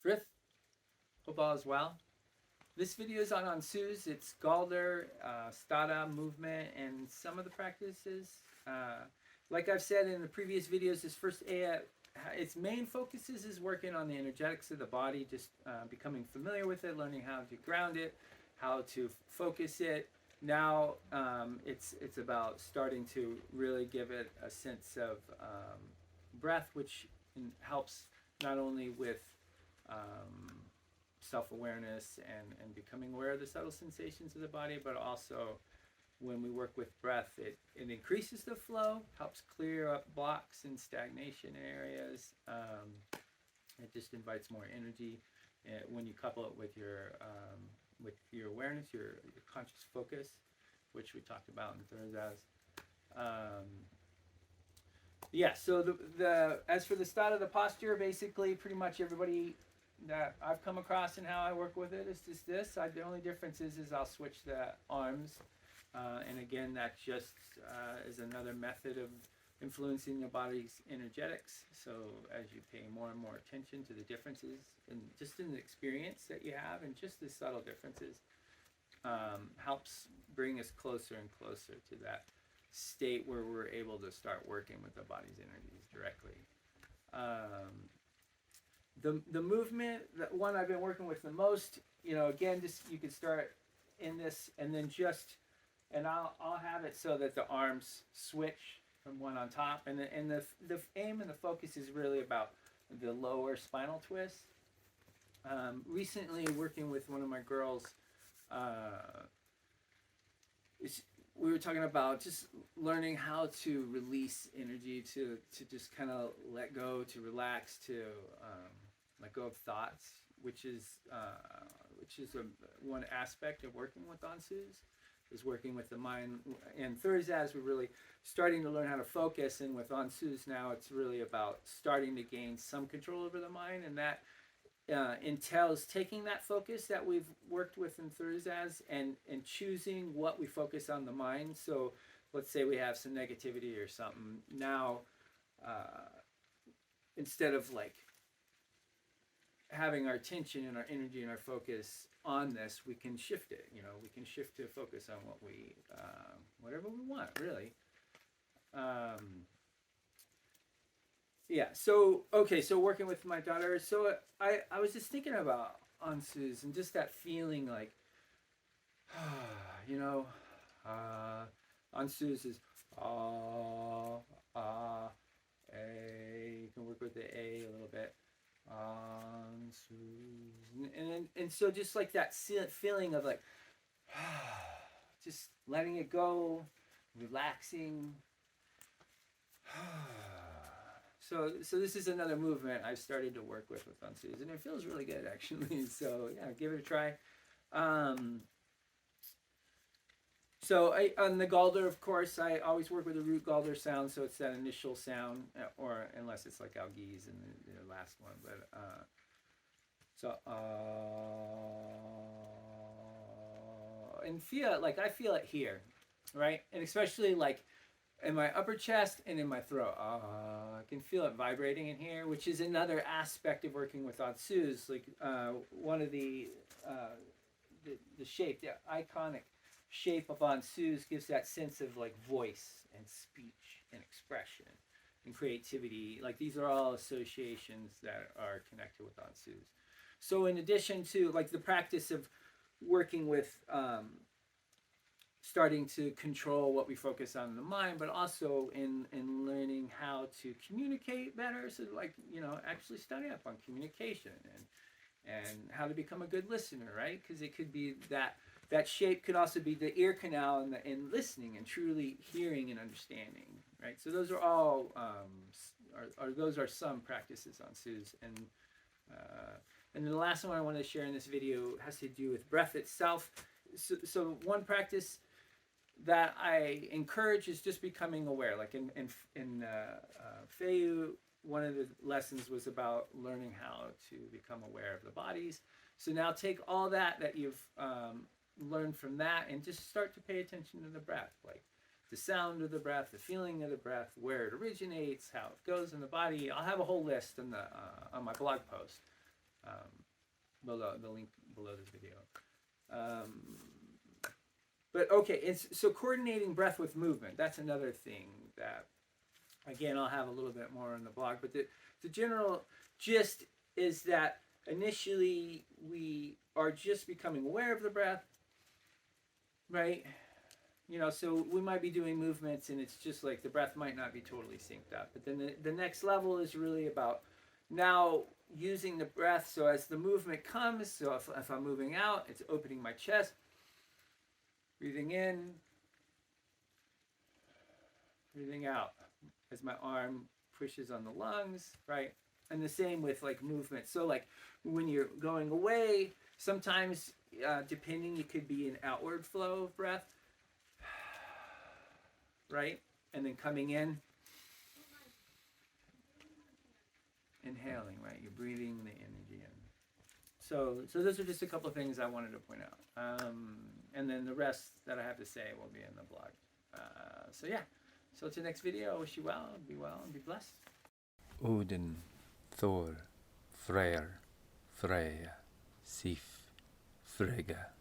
Frith, hope all is well. This video is on Ansuz. It's Galder, Stada movement, and some of the practices. Like I've said in the previous videos, this first Aya, its main focus is working on the energetics of the body, just becoming familiar with it, learning how to ground it, how to focus it. Now it's about starting to really give it a sense of breath, which helps not only with self-awareness and becoming aware of the subtle sensations of the body, but also when we work with breath, it increases the flow, helps clear up blocks and stagnation areas. It just invites more energy when you couple it with your awareness, your conscious focus, which we talked about in Thursdays. Yeah, so the as for the start of the posture, basically pretty much everybody that I've come across and how I work with it is just this. The only difference is I'll switch the arms, and again that just is another method of influencing the body's energetics. So as you pay more and more attention to the differences and just in the experience that you have and just the subtle differences, helps bring us closer and closer to that state where we're able to start working with the body's energies directly. The movement, the one I've been working with the most, again, just you could start in this and then and I'll have it so that the arms switch from one on top, and the aim and the focus is really about the lower spinal twist. Recently, working with one of my girls, we were talking about just learning how to release energy, to just kind of let go, to relax, to let go of thoughts, which is one aspect of working with Ansuz, is working with the mind. And Thursdays we're really starting to learn how to focus, and with Ansuz now it's really about starting to gain some control over the mind, and that entails taking that focus that we've worked with in Thursdays and choosing what we focus on the mind. So let's say we have some negativity or something. Now, instead of like having our attention and our energy and our focus on this, we can shift it. We can shift to focus on what whatever we want, really. Yeah, so working with my daughter, so I was just thinking about Ansuz and just that feeling like, Ansuz is ah, ah, a. You can work with the a little bit. Ansuz. And so just like that feeling of like, just letting it go, relaxing. So this is another movement I've started to work with Ansuz, and it feels really good actually. So yeah, give it a try. So on the Galder, of course, I always work with a root Galder sound, so it's that initial sound, or unless it's like Algies in the last one. But and I feel it here, right? And especially like in my upper chest and in my throat. I can feel it vibrating in here, which is another aspect of working with Ansuz. Like one of the shape, the iconic shape of Ansuz gives that sense of like voice and speech and expression and creativity. Like these are all associations that are connected with Ansuz. So in addition to like the practice of working with starting to control what we focus on in the mind, but also in learning how to communicate better. So like, actually study up on communication and how to become a good listener, right? Because it could be that shape could also be the ear canal and listening and truly hearing and understanding, right? So those are all, those are some practices on Ansuz. And then the last one I want to share in this video has to do with breath itself. So one practice that I encourage is just becoming aware. Like in Feiyu, one of the lessons was about learning how to become aware of the bodies. So now take all that you've learned from that and just start to pay attention to the breath, like the sound of the breath, the feeling of the breath, where it originates, how it goes in the body. I'll have a whole list on my blog post below the link below this video. But okay, so coordinating breath with movement, that's another thing that, again, I'll have a little bit more on the blog. But the general gist is that initially we are just becoming aware of the breath, right? You know, so we might be doing movements and it's just like the breath might not be totally synced up. But then the next level is really about now using the breath. So as the movement comes, so if I'm moving out, it's opening my chest, breathing in, breathing out as my arm pushes on the lungs, right? And the same with like movement. So like when you're going away, sometimes depending, it could be an outward flow of breath, right? And then coming in, inhaling, right? You're breathing the energy in. So those are just a couple of things I wanted to point out. And then the rest that I have to say will be in the blog. So yeah, so till next video, I wish you well, and be blessed. Odin, Thor, Freyr, Freya, Sif, Frigga.